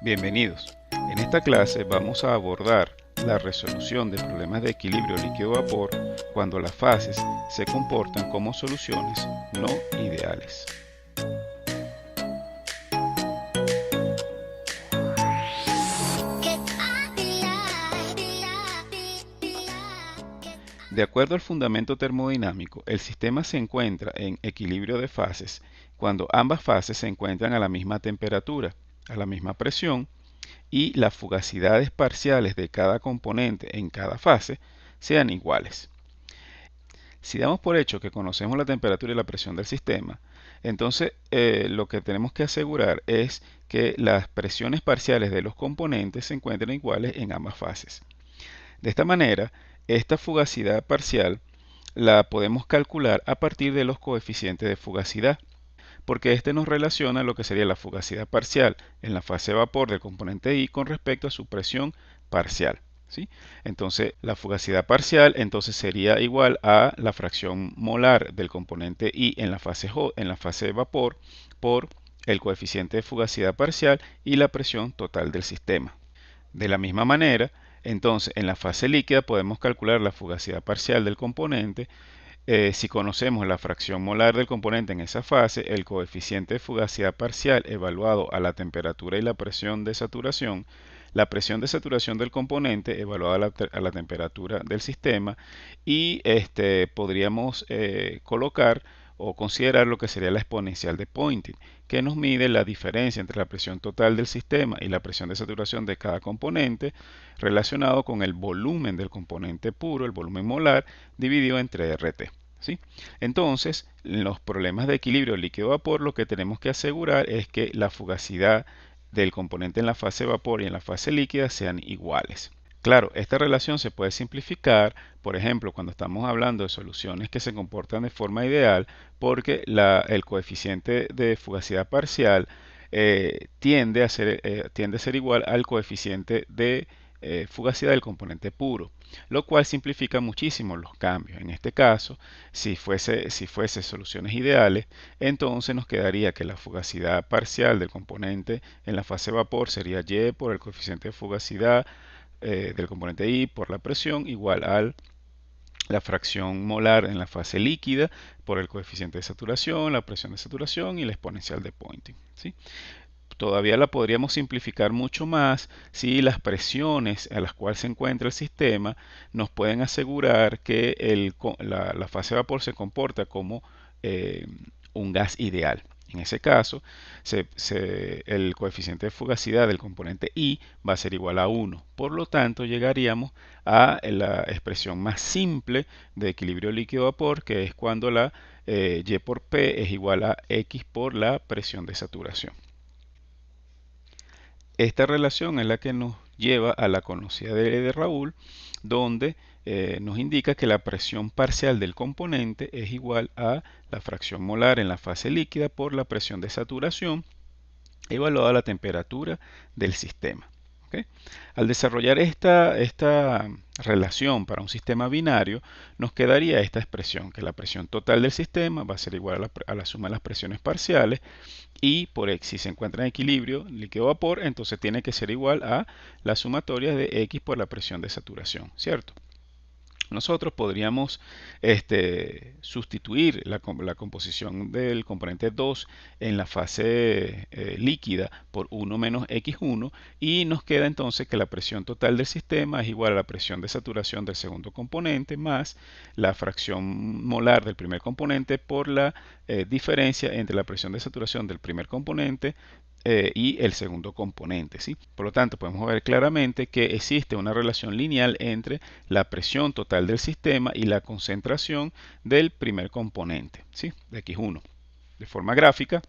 Bienvenidos. En esta clase vamos a abordar la resolución de problemas de equilibrio líquido-vapor cuando las fases se comportan como soluciones no ideales. De acuerdo al fundamento termodinámico, el sistema se encuentra en equilibrio de fases cuando ambas fases se encuentran a la misma temperatura, a la misma presión y las fugacidades parciales de cada componente en cada fase sean iguales. Si damos por hecho que conocemos la temperatura y la presión del sistema, entonces lo que tenemos que asegurar es que las presiones parciales de los componentes se encuentren iguales en ambas fases. De esta manera, esta fugacidad parcial la podemos calcular a partir de los coeficientes de fugacidad, porque este nos relaciona lo que sería la fugacidad parcial en la fase de vapor del componente I con respecto a su presión parcial. ¿Sí? Entonces, la fugacidad parcial entonces sería igual a la fracción molar del componente I en la fase de vapor por el coeficiente de fugacidad parcial y la presión total del sistema. De la misma manera, entonces en la fase líquida podemos calcular la fugacidad parcial del componente. Si conocemos la fracción molar del componente en esa fase, el coeficiente de fugacidad parcial evaluado a la temperatura y la presión de saturación, la presión de saturación del componente evaluada a la temperatura del sistema y podríamos colocar o considerar lo que sería la exponencial de Poynting, que nos mide la diferencia entre la presión total del sistema y la presión de saturación de cada componente relacionado con el volumen del componente puro, el volumen molar, dividido entre RT. ¿Sí? Entonces, en los problemas de equilibrio líquido-vapor, lo que tenemos que asegurar es que la fugacidad del componente en la fase vapor y en la fase líquida sean iguales. Claro, esta relación se puede simplificar, por ejemplo, cuando estamos hablando de soluciones que se comportan de forma ideal, porque el coeficiente de fugacidad parcial tiende a ser igual al coeficiente de fugacidad del componente puro, lo cual simplifica muchísimo los cambios. En este caso, si fuese soluciones ideales, entonces nos quedaría que la fugacidad parcial del componente en la fase vapor sería Y por el coeficiente de fugacidad del componente I por la presión igual a la fracción molar en la fase líquida por el coeficiente de saturación, la presión de saturación y la exponencial de Poynting. ¿Sí? Todavía la podríamos simplificar mucho más si las presiones a las cuales se encuentra el sistema nos pueden asegurar que la fase de vapor se comporta como un gas ideal. En ese caso, el coeficiente de fugacidad del componente I va a ser igual a 1. Por lo tanto, llegaríamos a la expresión más simple de equilibrio líquido-vapor, que es cuando la Y por P es igual a X por la presión de saturación. Esta relación es la que nos lleva a la conocida de Raoult, donde nos indica que la presión parcial del componente es igual a la fracción molar en la fase líquida por la presión de saturación evaluada a la temperatura del sistema. ¿Okay? Al desarrollar esta relación para un sistema binario, nos quedaría esta expresión, que la presión total del sistema va a ser igual a la suma de las presiones parciales y por X, si se encuentra en equilibrio líquido-vapor, entonces tiene que ser igual a la sumatoria de X por la presión de saturación, ¿cierto? Nosotros podríamos sustituir la composición del componente 2 en la fase líquida por 1 menos X1 y nos queda entonces que la presión total del sistema es igual a la presión de saturación del segundo componente más la fracción molar del primer componente por la diferencia entre la presión de saturación del primer componente y el segundo componente. ¿Sí? Por lo tanto, podemos ver claramente que existe una relación lineal entre la presión total del sistema y la concentración del primer componente, ¿sí? De X1. De forma gráfica,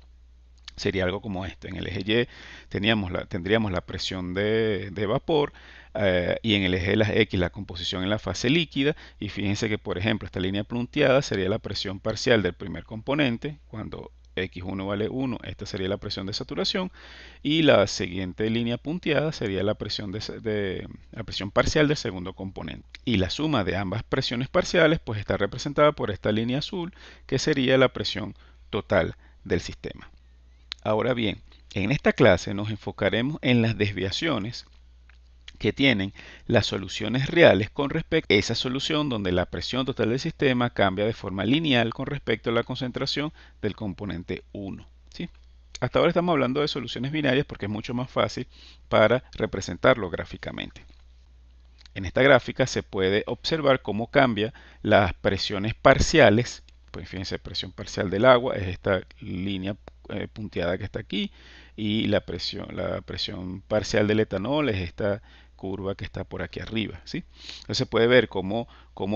sería algo como este. En el eje Y tendríamos la presión de vapor y en el eje de las X la composición en la fase líquida. Y fíjense que, por ejemplo, esta línea punteada sería la presión parcial del primer componente cuando X1 vale 1, esta sería la presión de saturación y la siguiente línea punteada sería la presión parcial del segundo componente. Y la suma de ambas presiones parciales pues está representada por esta línea azul que sería la presión total del sistema. Ahora bien, En esta clase nos enfocaremos en las desviaciones que tienen las soluciones reales con respecto a esa solución donde la presión total del sistema cambia de forma lineal con respecto a la concentración del componente 1. ¿Sí? Hasta ahora estamos hablando de soluciones binarias porque es mucho más fácil para representarlo gráficamente. En esta gráfica se puede observar cómo cambia las presiones parciales. Pues fíjense, presión parcial del agua es esta línea punteada que está aquí, y la presión parcial del etanol es esta curva que está por aquí arriba. ¿Sí? Entonces se puede ver cómo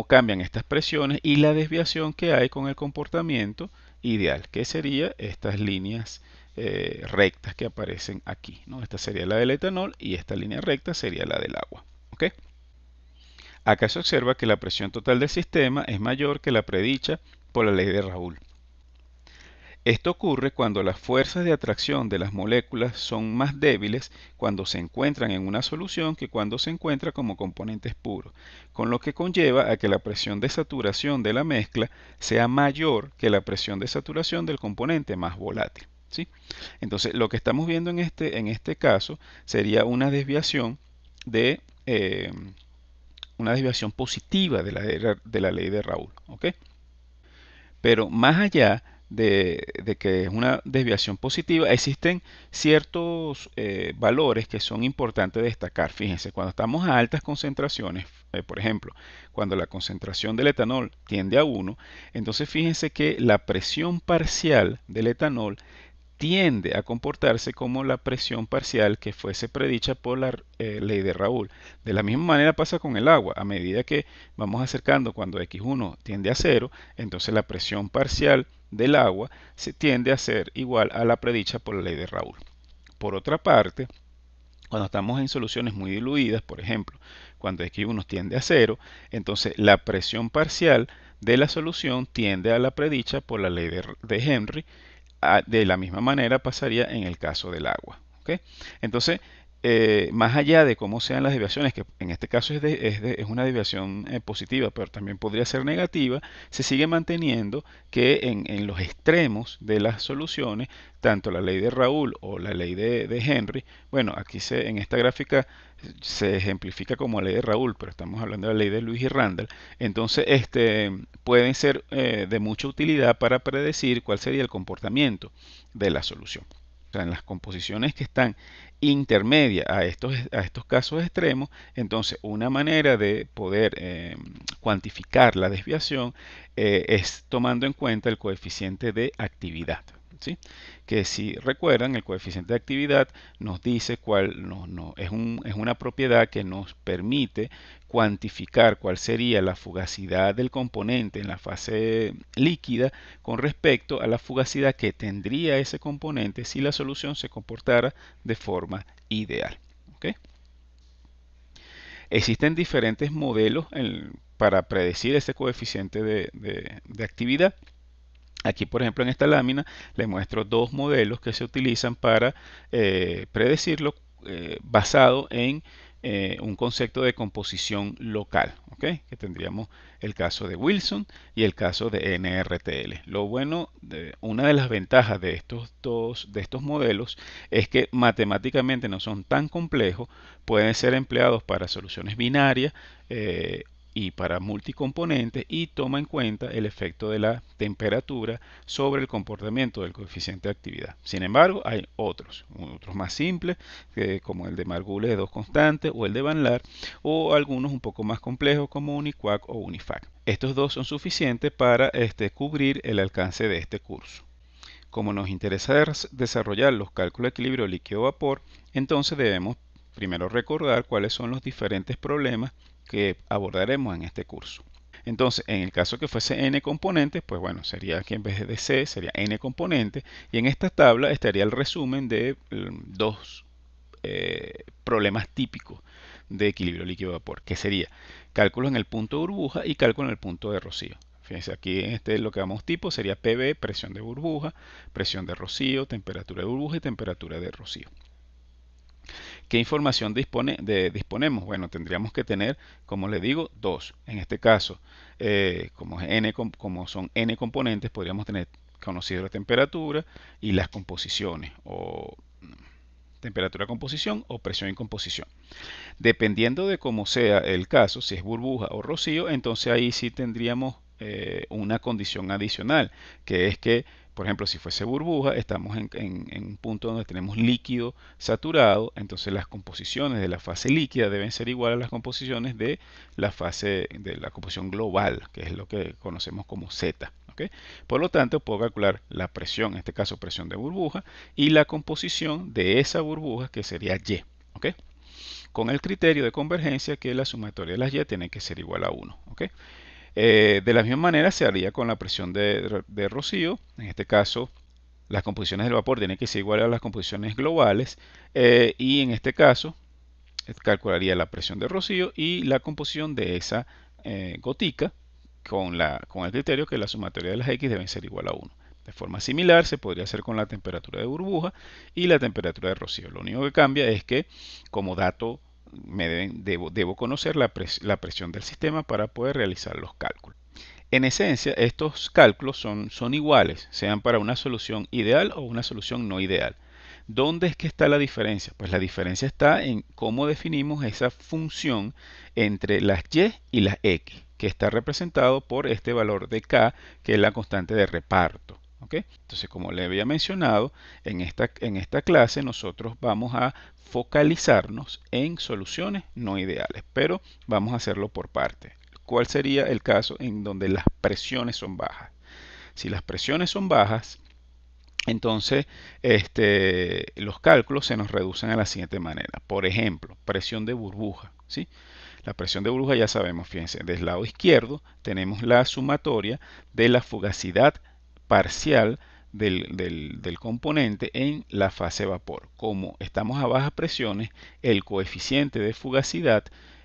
cambian estas presiones y la desviación que hay con el comportamiento ideal, que sería estas líneas rectas que aparecen aquí, ¿no? Esta sería la del etanol y esta línea recta sería la del agua. ¿Ok? Acá se observa que la presión total del sistema es mayor que la predicha por la ley de Raoul. Esto ocurre cuando las fuerzas de atracción de las moléculas son más débiles cuando se encuentran en una solución que cuando se encuentra como componentes puros, con lo que conlleva a que la presión de saturación de la mezcla sea mayor que la presión de saturación del componente más volátil. ¿Sí? Entonces, lo que estamos viendo en este caso sería una desviación de una desviación positiva de la ley de Raoul. ¿Ok? Pero más allá de que es una desviación positiva, existen ciertos valores que son importantes destacar. Fíjense, cuando estamos a altas concentraciones, por ejemplo, cuando la concentración del etanol tiende a 1, entonces fíjense que la presión parcial del etanol tiende a comportarse como la presión parcial que fuese predicha por la ley de Raoul. De la misma manera pasa con el agua. A medida que vamos acercando cuando X1 tiende a 0, entonces la presión parcial del agua se tiende a ser igual a la predicha por la ley de Raoul. Por otra parte, cuando estamos en soluciones muy diluidas, por ejemplo, cuando X1 tiende a 0, entonces la presión parcial de la solución tiende a la predicha por la ley de Henry. De la misma manera pasaría en el caso del agua. ¿Okay? Entonces, más allá de cómo sean las desviaciones, que en este caso es una desviación positiva, pero también podría ser negativa, se sigue manteniendo que en los extremos de las soluciones, tanto la ley de Raoul o la ley de Henry, bueno, aquí en esta gráfica se ejemplifica como ley de Raoul, pero estamos hablando de la ley de Lewis y Randall, entonces pueden ser de mucha utilidad para predecir cuál sería el comportamiento de la solución. O sea, en las composiciones que están intermedias a estos casos extremos, entonces una manera de poder cuantificar la desviación es tomando en cuenta el coeficiente de actividad. ¿Sí? Que si recuerdan, el coeficiente de actividad nos dice es una propiedad que nos permite cuantificar cuál sería la fugacidad del componente en la fase líquida con respecto a la fugacidad que tendría ese componente si la solución se comportara de forma ideal. ¿Okay? Existen diferentes modelos para predecir ese coeficiente de actividad. Aquí, por ejemplo, en esta lámina le muestro dos modelos que se utilizan para predecirlo basado en un concepto de composición local, ¿okay? Que tendríamos el caso de Wilson y el caso de NRTL. Lo bueno, una de las ventajas de estos modelos es que matemáticamente no son tan complejos, pueden ser empleados para soluciones binarias y para multicomponentes, y toma en cuenta el efecto de la temperatura sobre el comportamiento del coeficiente de actividad. Sin embargo, hay otros más simples, como el de Margulis de dos constantes o el de Van Laar, o algunos un poco más complejos como UNIQUAC o UNIFAC. Estos dos son suficientes para cubrir el alcance de este curso. Como nos interesa desarrollar los cálculos de equilibrio líquido-vapor, entonces debemos primero recordar cuáles son los diferentes problemas que abordaremos en este curso. Entonces, en el caso que fuese n componentes, pues bueno, sería que en vez de c sería n componentes, y en esta tabla estaría el resumen de dos problemas típicos de equilibrio líquido-vapor, que sería cálculo en el punto de burbuja y cálculo en el punto de rocío. Fíjense, aquí lo que llamamos tipo sería PB, presión de burbuja, presión de rocío, temperatura de burbuja y temperatura de rocío. ¿Qué información disponemos? Bueno, tendríamos que tener, como les digo, dos. En este caso, como son n componentes, podríamos tener conocido la temperatura y las composiciones, o temperatura de composición o presión en composición. Dependiendo de cómo sea el caso, si es burbuja o rocío, entonces ahí sí tendríamos una condición adicional, que es que, por ejemplo, si fuese burbuja, estamos en un punto donde tenemos líquido saturado, entonces las composiciones de la fase líquida deben ser iguales a las composiciones de la fase de la composición global, que es lo que conocemos como Z. ¿Okay? Por lo tanto, puedo calcular la presión, en este caso presión de burbuja, y la composición de esa burbuja, que sería Y. ¿Okay? Con el criterio de convergencia que la sumatoria de las Y tiene que ser igual a 1. ¿Okay? De la misma manera se haría con la presión de rocío. En este caso, las composiciones del vapor tienen que ser iguales a las composiciones globales. Y en este caso, calcularía la presión de rocío y la composición de esa gotica con el criterio que la sumatoria de las X deben ser igual a 1. De forma similar se podría hacer con la temperatura de burbuja y la temperatura de rocío. Lo único que cambia es que como dato debo conocer la presión del sistema para poder realizar los cálculos. En esencia, estos cálculos son iguales, sean para una solución ideal o una solución no ideal. ¿Dónde es que está la diferencia? Pues la diferencia está en cómo definimos esa función entre las y y las x, que está representado por este valor de k, que es la constante de reparto. ¿Okay? Entonces, como le había mencionado, en esta clase nosotros vamos a focalizarnos en soluciones no ideales, pero vamos a hacerlo por partes. ¿Cuál sería el caso en donde las presiones son bajas? Si las presiones son bajas, entonces los cálculos se nos reducen a la siguiente manera. Por ejemplo, presión de burbuja. ¿Sí? La presión de burbuja ya sabemos, fíjense, del lado izquierdo tenemos la sumatoria de la fugacidad parcial del componente en la fase vapor. Como estamos a bajas presiones, el coeficiente de fugacidad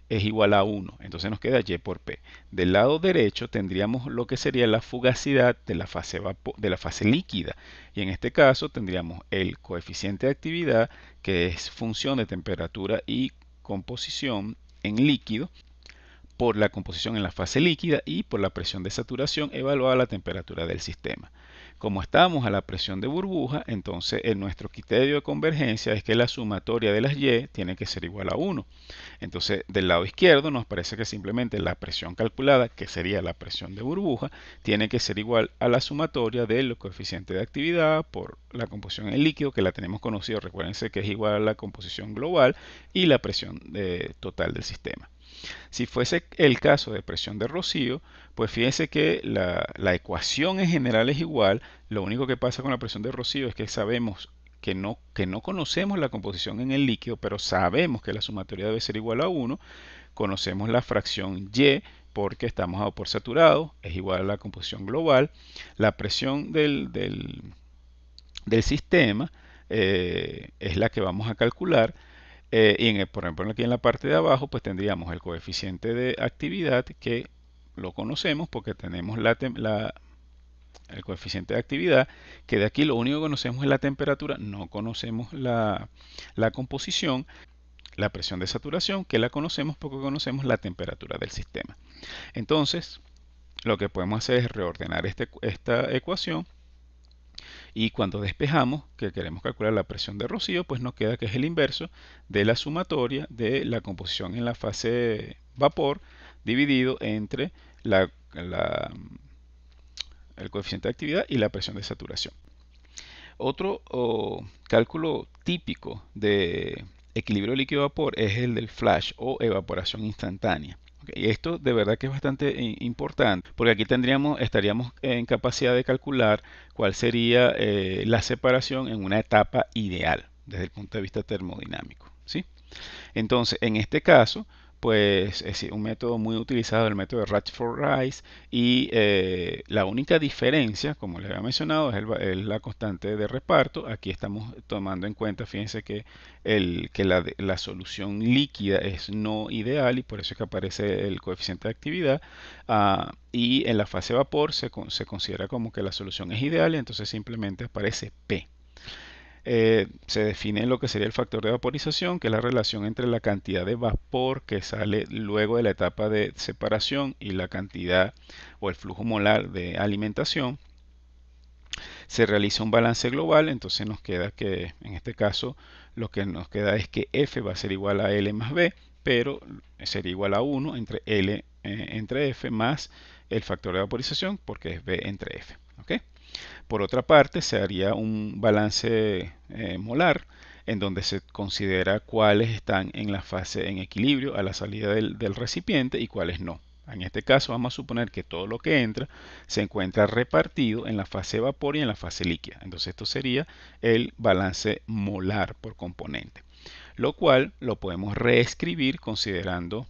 es igual a 1, entonces nos queda Y por P. Del lado derecho tendríamos lo que sería la fugacidad de la fase líquida, y en este caso tendríamos el coeficiente de actividad, que es función de temperatura y composición en líquido, por la composición en la fase líquida y por la presión de saturación evaluada a la temperatura del sistema. Como estamos a la presión de burbuja, entonces nuestro criterio de convergencia es que la sumatoria de las Y tiene que ser igual a 1. Entonces, del lado izquierdo nos parece que simplemente la presión calculada, que sería la presión de burbuja, tiene que ser igual a la sumatoria del coeficiente de actividad por la composición en líquido, que la tenemos conocido, recuérdense que es igual a la composición global, y la presión total del sistema. Si fuese el caso de presión de rocío, pues fíjense que la ecuación en general es igual. Lo único que pasa con la presión de rocío es que sabemos que no conocemos la composición en el líquido, pero sabemos que la sumatoria debe ser igual a 1. Conocemos la fracción Y porque estamos a vapor saturado, es igual a la composición global. La presión del sistema es la que vamos a calcular. Por ejemplo, aquí en la parte de abajo, pues tendríamos el coeficiente de actividad, que lo conocemos porque tenemos el coeficiente de actividad, que de aquí lo único que conocemos es la temperatura, no conocemos la composición, la presión de saturación, que la conocemos porque conocemos la temperatura del sistema. Entonces, lo que podemos hacer es reordenar esta ecuación, y cuando despejamos, que queremos calcular la presión de rocío, pues nos queda que es el inverso de la sumatoria de la composición en la fase vapor dividido entre el coeficiente de actividad y la presión de saturación. Otro cálculo típico de equilibrio líquido-vapor es el del flash o evaporación instantánea. Y esto de verdad que es bastante importante, porque aquí estaríamos en capacidad de calcular cuál sería la separación en una etapa ideal desde el punto de vista termodinámico. ¿Sí? Entonces, en este caso, pues es un método muy utilizado, el método de Rutherford-Rice, y la única diferencia, como les había mencionado, es la constante de reparto. Aquí estamos tomando en cuenta, fíjense que la solución líquida es no ideal y por eso es que aparece el coeficiente de actividad. Y en la fase vapor se considera como que la solución es ideal y entonces simplemente aparece P. Se define lo que sería el factor de vaporización, que es la relación entre la cantidad de vapor que sale luego de la etapa de separación y la cantidad o el flujo molar de alimentación. Se realiza un balance global, entonces nos queda que en este caso lo que nos queda es que F va a ser igual a L más B, pero sería igual a 1 entre L entre F más el factor de vaporización porque es B entre F. ¿Ok? Por otra parte, se haría un balance molar en donde se considera cuáles están en la fase en equilibrio a la salida del recipiente y cuáles no. En este caso vamos a suponer que todo lo que entra se encuentra repartido en la fase vapor y en la fase líquida. Entonces esto sería el balance molar por componente, lo cual lo podemos reescribir considerando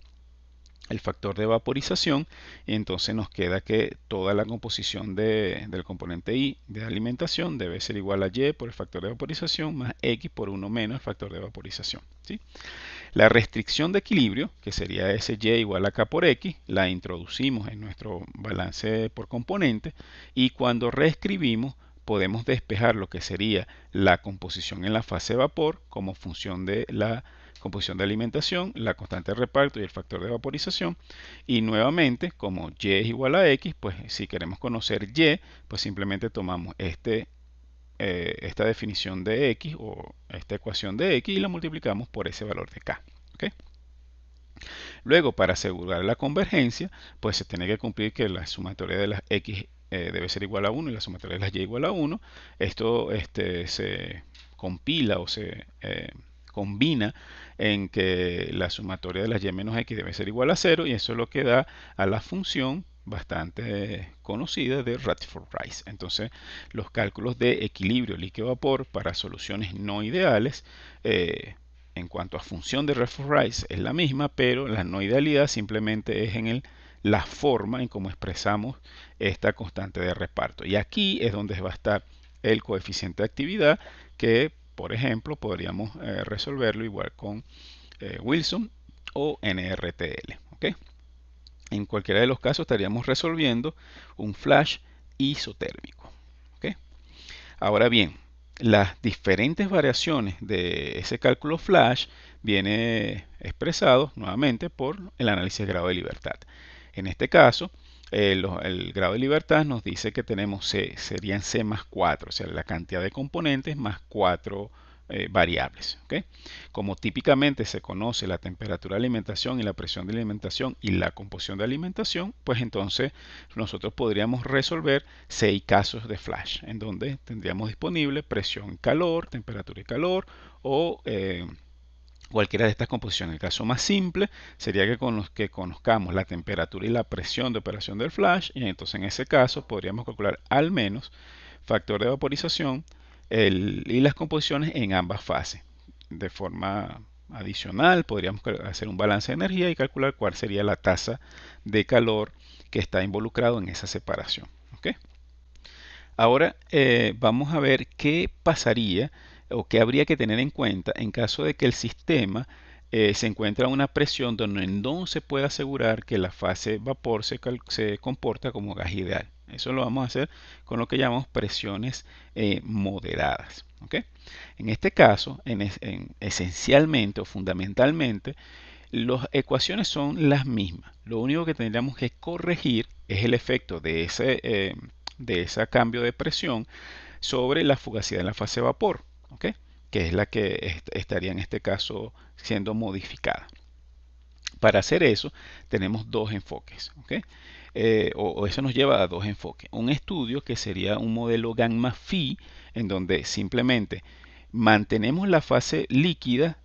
el factor de vaporización y entonces nos queda que toda la composición del componente I de alimentación debe ser igual a Y por el factor de vaporización más X por 1 menos el factor de vaporización. ¿Sí? La restricción de equilibrio, que sería SY igual a K por X, la introducimos en nuestro balance por componente y cuando reescribimos podemos despejar lo que sería la composición en la fase vapor como función de la composición de alimentación, la constante de reparto y el factor de vaporización. Y nuevamente, como Y es igual a X, pues si queremos conocer Y, pues simplemente tomamos esta definición de X o esta ecuación de X y la multiplicamos por ese valor de K. ¿Okay? Luego, para asegurar la convergencia, pues se tiene que cumplir que la sumatoria de las X debe ser igual a 1 y la sumatoria de las Y igual a 1. Esto se compila o se combina en que la sumatoria de las Y menos X debe ser igual a 0 y eso es lo que da a la función bastante conocida de Rutherford-Rice. Entonces, los cálculos de equilibrio líquido-vapor para soluciones no ideales en cuanto a función de Rutherford-Rice es la misma, pero la no idealidad simplemente es en la forma en cómo expresamos esta constante de reparto. Y aquí es donde va a estar el coeficiente de actividad que, por ejemplo, podríamos resolverlo igual con Wilson o NRTL. ¿Okay? En cualquiera de los casos estaríamos resolviendo un flash isotérmico. ¿Okay? Ahora bien, las diferentes variaciones de ese cálculo flash viene expresado nuevamente por el análisis de grado de libertad. En este caso, el grado de libertad nos dice que tenemos C, serían C más 4, o sea, la cantidad de componentes más 4 variables. ¿Okay? Como típicamente se conoce la temperatura de alimentación y la presión de alimentación y la composición de alimentación, pues entonces nosotros podríamos resolver 6 casos de flash, en donde tendríamos disponible presión y calor, temperatura y calor, o cualquiera de estas composiciones. El caso más simple sería que conozcamos la temperatura y la presión de operación del flash, y entonces en ese caso podríamos calcular al menos factor de vaporización y las composiciones en ambas fases. De forma adicional, podríamos hacer un balance de energía y calcular cuál sería la tasa de calor que está involucrado en esa separación. ¿Okay? Ahora vamos a ver qué pasaría o qué habría que tener en cuenta en caso de que el sistema se encuentra a una presión donde no se puede asegurar que la fase vapor se comporta como gas ideal. Eso lo vamos a hacer con lo que llamamos presiones moderadas. ¿Okay? En este caso, esencialmente o fundamentalmente, las ecuaciones son las mismas. Lo único que tendríamos que corregir es el efecto de ese cambio de presión sobre la fugacidad en la fase vapor, ¿okay? Que es la que estaría en este caso siendo modificada. Para hacer eso tenemos dos enfoques, ¿okay? O eso nos lleva a dos enfoques. Un estudio que sería un modelo gamma phi, en donde simplemente mantenemos la fase líquida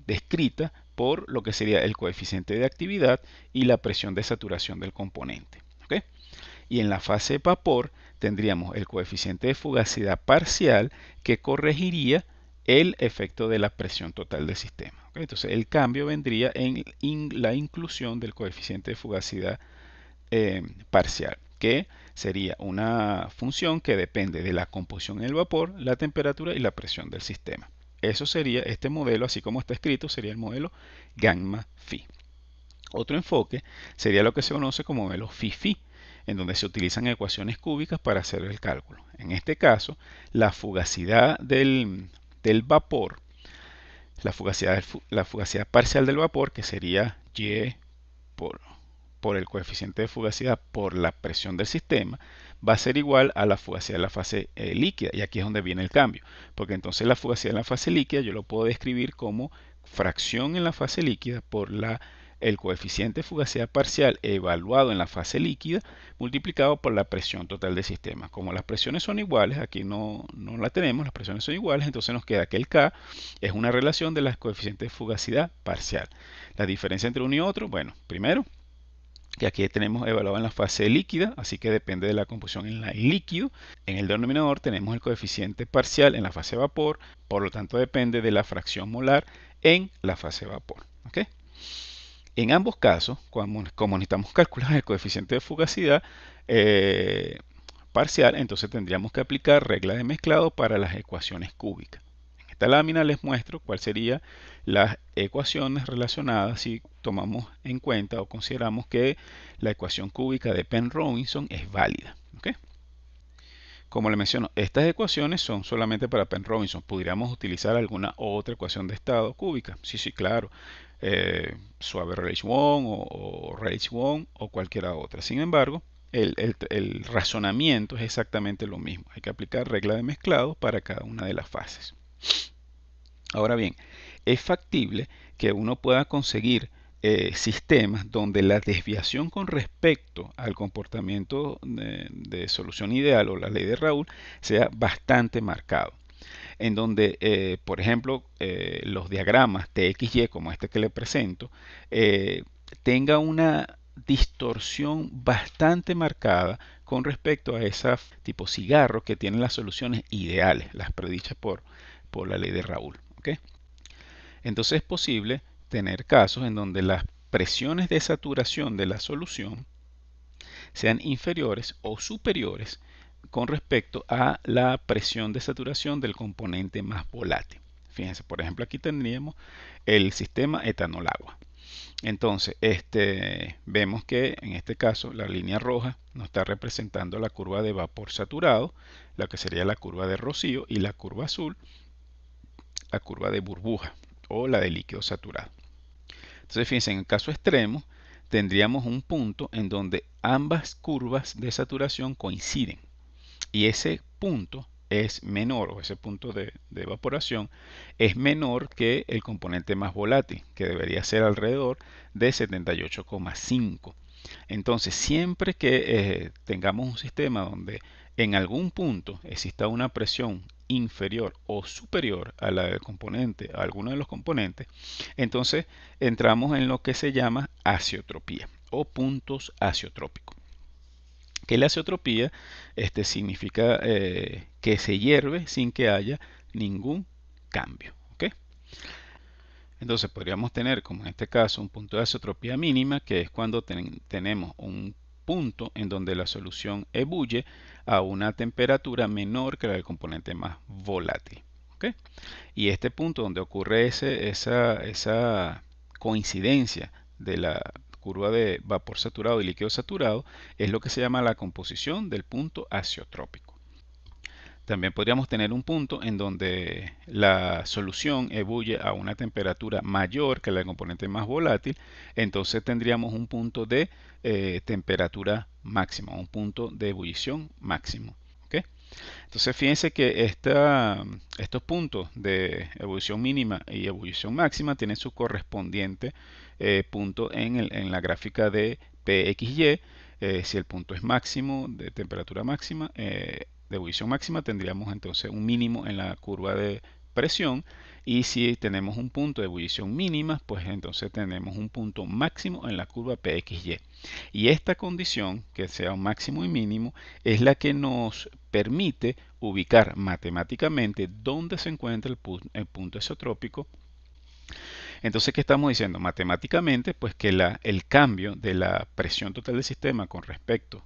descrita por lo que sería el coeficiente de actividad y la presión de saturación del componente. ¿Okay? Y en la fase vapor tendríamos el coeficiente de fugacidad parcial que corregiría el efecto de la presión total del sistema. ¿Okay? Entonces el cambio vendría en la inclusión del coeficiente de fugacidad parcial, que sería una función que depende de la composición en el vapor, la temperatura y la presión del sistema. Eso sería este modelo, así como está escrito, sería el modelo gamma phi. Otro enfoque sería lo que se conoce como modelo phi-phi, en donde se utilizan ecuaciones cúbicas para hacer el cálculo. En este caso, la fugacidad del vapor, la fugacidad parcial del vapor, que sería Y por el coeficiente de fugacidad por la presión del sistema va a ser igual a la fugacidad de la fase líquida. Y aquí es donde viene el cambio, porque entonces la fugacidad en la fase líquida yo lo puedo describir como fracción en la fase líquida por el coeficiente de fugacidad parcial evaluado en la fase líquida multiplicado por la presión total del sistema. Como las presiones son iguales, aquí no la tenemos, las presiones son iguales, entonces nos queda que el K es una relación de las coeficientes de fugacidad parcial. La diferencia entre uno y otro, bueno, primero, que aquí tenemos evaluado en la fase líquida, así que depende de la composición en el líquido. En el denominador tenemos el coeficiente parcial en la fase vapor, por lo tanto depende de la fracción molar en la fase vapor. ¿Okay? En ambos casos, como necesitamos calcular el coeficiente de fugacidad parcial, entonces tendríamos que aplicar regla de mezclado para las ecuaciones cúbicas. En esta lámina les muestro cuáles serían las ecuaciones relacionadas si tomamos en cuenta o consideramos que la ecuación cúbica de Penrose-Robinson es válida. ¿Okay? Como le menciono, estas ecuaciones son solamente para Penrose-Robinson. ¿Podríamos utilizar alguna otra ecuación de estado cúbica? Sí, sí, claro. Suave Rayleigh-Wong o Rayleigh-Wong o cualquiera otra. Sin embargo, el razonamiento es exactamente lo mismo. Hay que aplicar regla de mezclado para cada una de las fases. Ahora bien, es factible que uno pueda conseguir sistemas donde la desviación con respecto al comportamiento de solución ideal o la ley de Raoult sea bastante marcado. En donde, por ejemplo, los diagramas TXY, como este que le presento, tenga una distorsión bastante marcada con respecto a esa tipo cigarro que tienen las soluciones ideales, las predichas por la ley de Raoult. ¿Okay? Entonces es posible tener casos en donde las presiones de saturación de la solución sean inferiores o superiores con respecto a la presión de saturación del componente más volátil. Fíjense, por ejemplo, aquí tendríamos el sistema etanol-agua. Entonces, vemos que en este caso la línea roja nos está representando la curva de vapor saturado, la que sería la curva de rocío, y la curva azul, la curva de burbuja o la de líquido saturado. Entonces, fíjense, en el caso extremo, tendríamos un punto en donde ambas curvas de saturación coinciden. Y ese punto es menor, o ese punto de evaporación es menor que el componente más volátil, que debería ser alrededor de 78,5. Entonces, siempre que tengamos un sistema donde en algún punto exista una presión inferior o superior a la del componente, a alguno de los componentes, entonces entramos en lo que se llama azeotropía o puntos azeotrópicos. Que la azeotropía significa que se hierve sin que haya ningún cambio. ¿Okay? Entonces podríamos tener, como en este caso, un punto de azeotropía mínima, que es cuando tenemos un punto en donde la solución ebulle a una temperatura menor que la del componente más volátil. ¿Okay? Y este punto donde ocurre esa coincidencia de la curva de vapor saturado y líquido saturado es lo que se llama la composición del punto azeotrópico. También podríamos tener un punto en donde la solución ebulle a una temperatura mayor que la del componente más volátil, entonces tendríamos un punto de temperatura máxima, un punto de ebullición máximo. ¿Okay? Entonces fíjense que estos puntos de ebullición mínima y ebullición máxima tienen su correspondiente punto en la gráfica de PXY. Si el punto es máximo, de temperatura máxima, de ebullición máxima, tendríamos entonces un mínimo en la curva de presión. Y si tenemos un punto de ebullición mínima, pues entonces tenemos un punto máximo en la curva PXY. Y esta condición, que sea un máximo y mínimo, es la que nos permite ubicar matemáticamente dónde se encuentra el punto azeotrópico. Entonces, ¿qué estamos diciendo? Matemáticamente, pues que el cambio de la presión total del sistema con respecto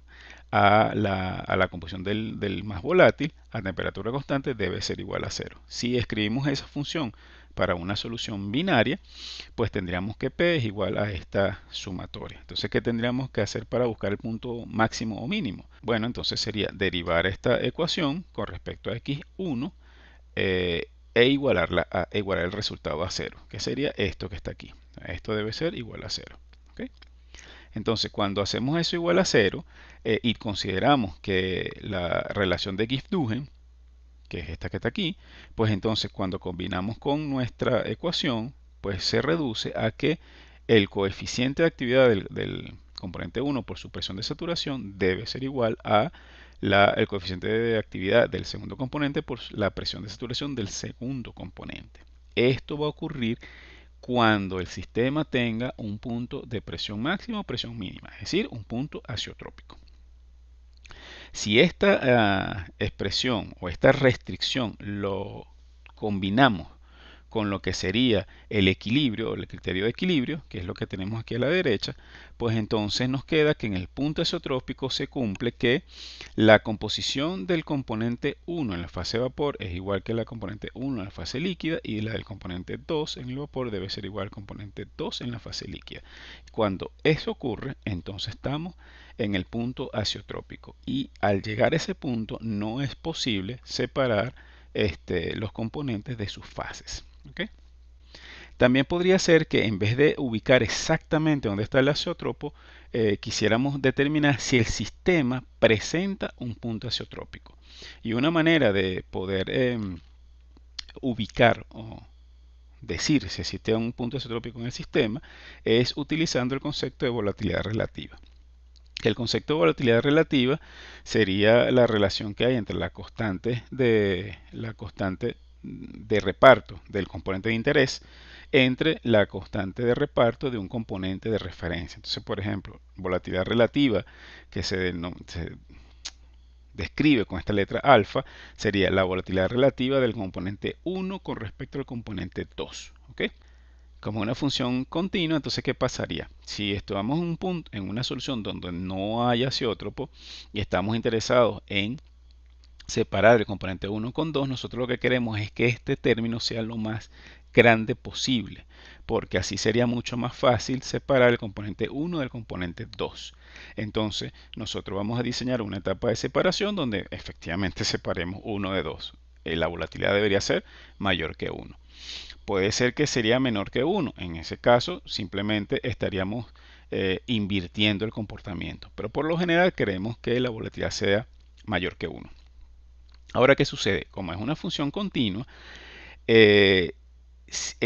a la composición del más volátil a temperatura constante debe ser igual a cero. Si escribimos esa función para una solución binaria, pues tendríamos que P es igual a esta sumatoria. Entonces, ¿qué tendríamos que hacer para buscar el punto máximo o mínimo? Bueno, entonces sería derivar esta ecuación con respecto a x1 e igualar el resultado a cero, que sería esto que está aquí. Esto debe ser igual a cero. ¿Okay? Entonces, cuando hacemos eso igual a cero y consideramos que la relación de Gibbs-Duhem, que es esta que está aquí, pues entonces cuando combinamos con nuestra ecuación, pues se reduce a que el coeficiente de actividad del componente 1 por su presión de saturación debe ser igual a el coeficiente de actividad del segundo componente por la presión de saturación del segundo componente. Esto va a ocurrir cuando el sistema tenga un punto de presión máxima o presión mínima, es decir, un punto azeotrópico. Si esta expresión o esta restricción lo combinamos con lo que sería el equilibrio o el criterio de equilibrio, que es lo que tenemos aquí a la derecha, pues entonces nos queda que en el punto azeotrópico se cumple que la composición del componente 1 en la fase de vapor es igual que la componente 1 en la fase líquida y la del componente 2 en el vapor debe ser igual al componente 2 en la fase líquida. Cuando eso ocurre, entonces estamos en el punto azeotrópico y al llegar a ese punto no es posible separar los componentes de sus fases. ¿Okay? También podría ser que en vez de ubicar exactamente dónde está el azeotropo, quisiéramos determinar si el sistema presenta un punto azeotrópico. Y una manera de poder ubicar o decir si existe un punto azeotrópico en el sistema es utilizando el concepto de volatilidad relativa. El concepto de volatilidad relativa sería la relación que hay entre la constante de reparto del componente de interés entre la constante de reparto de un componente de referencia. Entonces, por ejemplo, volatilidad relativa que se describe con esta letra alfa sería la volatilidad relativa del componente 1 con respecto al componente 2. ¿Ok? Como una función continua, entonces ¿qué pasaría? Si estamos en un punto, en una solución donde no hay azeótropo y estamos interesados en separar el componente 1 con 2, nosotros lo que queremos es que este término sea lo más grande posible, porque así sería mucho más fácil separar el componente 1 del componente 2. Entonces, nosotros vamos a diseñar una etapa de separación donde efectivamente separemos 1 de 2. La volatilidad debería ser mayor que 1. Puede ser que sería menor que 1. En ese caso, simplemente estaríamos invirtiendo el comportamiento. Pero por lo general queremos que la volatilidad sea mayor que 1. Ahora, ¿qué sucede? Como es una función continua, en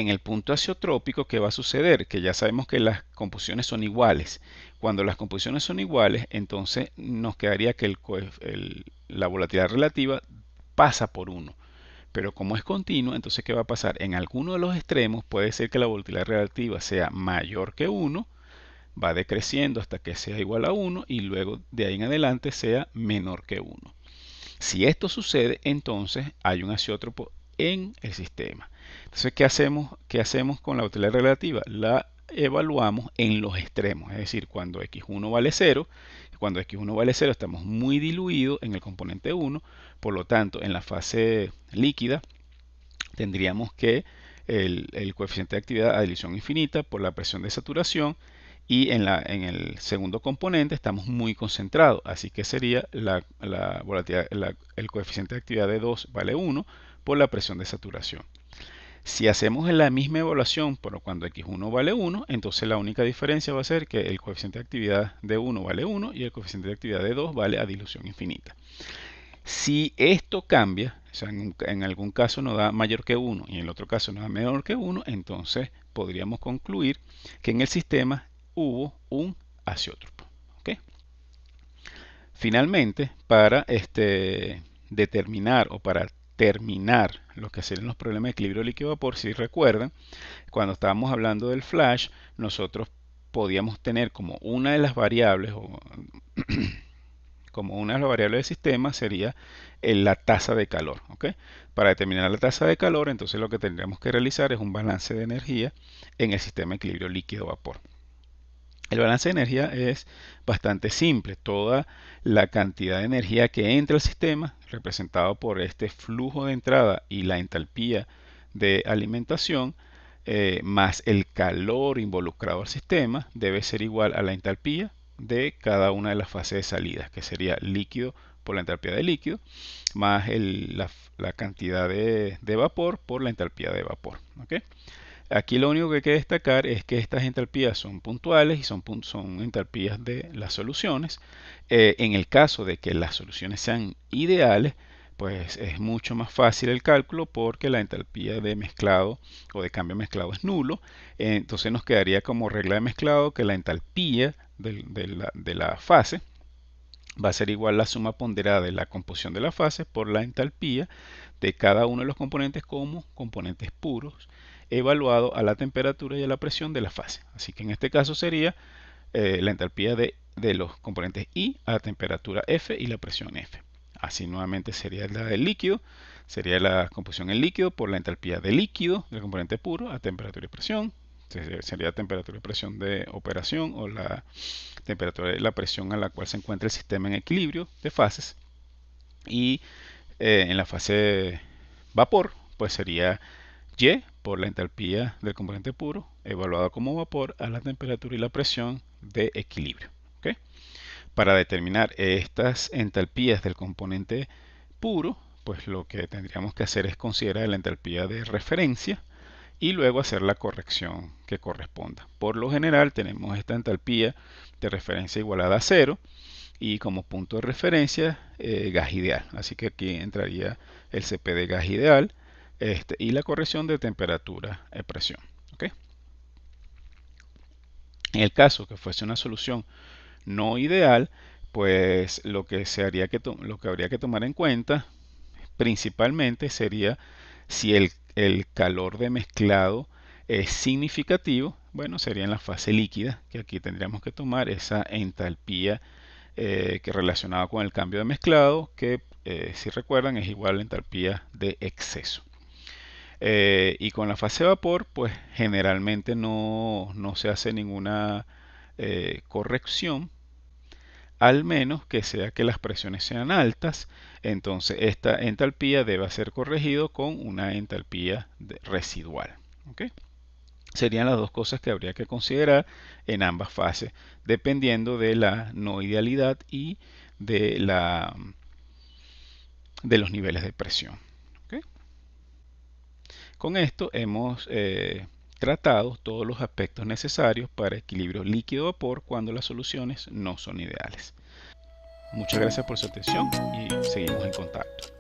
el punto azeotrópico, ¿qué va a suceder? Que ya sabemos que las composiciones son iguales. Cuando las composiciones son iguales, entonces nos quedaría que la volatilidad relativa pasa por 1. Pero como es continuo, entonces ¿qué va a pasar? En alguno de los extremos puede ser que la volatilidad relativa sea mayor que 1, va decreciendo hasta que sea igual a 1 y luego de ahí en adelante sea menor que 1. Si esto sucede, entonces hay un azeótropo en el sistema. Entonces, ¿qué hacemos con la volatilidad relativa? La evaluamos en los extremos, es decir, cuando x1 vale 0, cuando x1 vale 0 estamos muy diluidos en el componente 1, por lo tanto, en la fase líquida tendríamos que el coeficiente de actividad a dilución infinita por la presión de saturación y en el segundo componente estamos muy concentrados, así que sería el coeficiente de actividad de 2 vale 1 por la presión de saturación. Si hacemos la misma evaluación, pero cuando x1 vale 1, entonces la única diferencia va a ser que el coeficiente de actividad de 1 vale 1 y el coeficiente de actividad de 2 vale a dilución infinita. Si esto cambia, o sea, en algún caso nos da mayor que 1 y en el otro caso nos da menor que 1, entonces podríamos concluir que en el sistema hubo un azeótropo. ¿Okay? Finalmente, para determinar o para terminar lo que serían los problemas de equilibrio líquido-vapor, si recuerdan, cuando estábamos hablando del flash, nosotros podíamos tener como una de las variables como una de las variables del sistema sería la tasa de calor. ¿Okay? Para determinar la tasa de calor, entonces lo que tendríamos que realizar es un balance de energía en el sistema de equilibrio líquido-vapor. El balance de energía es bastante simple. Toda la cantidad de energía que entra al sistema, representado por este flujo de entrada y la entalpía de alimentación, más el calor involucrado al sistema, debe ser igual a la entalpía de cada una de las fases de salida, que sería líquido por la entalpía de líquido, más la cantidad de vapor por la entalpía de vapor. ¿Okay? Aquí lo único que hay que destacar es que estas entalpías son puntuales y son entalpías de las soluciones. En el caso de que las soluciones sean ideales, pues es mucho más fácil el cálculo porque la entalpía de mezclado o de cambio mezclado es nulo. Entonces nos quedaría como regla de mezclado que la entalpía de la fase va a ser igual la suma ponderada de la composición de la fase por la entalpía de cada uno de los componentes como componentes puros, evaluado a la temperatura y a la presión de la fase. Así que en este caso sería la entalpía de los componentes I a la temperatura F y la presión F. Así nuevamente sería la del líquido, sería la composición en líquido por la entalpía del líquido del componente puro a temperatura y presión. Sería temperatura y presión de operación o la temperatura y la presión a la cual se encuentra el sistema en equilibrio de fases. Y en la fase vapor, pues sería Y por la entalpía del componente puro, evaluado como vapor a la temperatura y la presión de equilibrio. ¿Okay? Para determinar estas entalpías del componente puro, pues lo que tendríamos que hacer es considerar la entalpía de referencia y luego hacer la corrección que corresponda. Por lo general tenemos esta entalpía de referencia igualada a 0 y como punto de referencia gas ideal. Así que aquí entraría el CP de gas ideal y la corrección de temperatura y presión. ¿Okay? En el caso que fuese una solución no ideal, pues lo que habría que tomar en cuenta principalmente sería si el calor de mezclado es significativo, bueno, sería en la fase líquida, que aquí tendríamos que tomar esa entalpía que relacionada con el cambio de mezclado, que si recuerdan es igual a la entalpía de exceso. Y con la fase de vapor, pues generalmente no se hace ninguna corrección, al menos que sea que las presiones sean altas. Entonces esta entalpía debe ser corregido con una entalpía residual. ¿Okay? Serían las dos cosas que habría que considerar en ambas fases, dependiendo de la no idealidad y de los niveles de presión. ¿Okay? Con esto hemos tratado todos los aspectos necesarios para equilibrio líquido-vapor cuando las soluciones no son ideales. Muchas gracias por su atención y seguimos en contacto.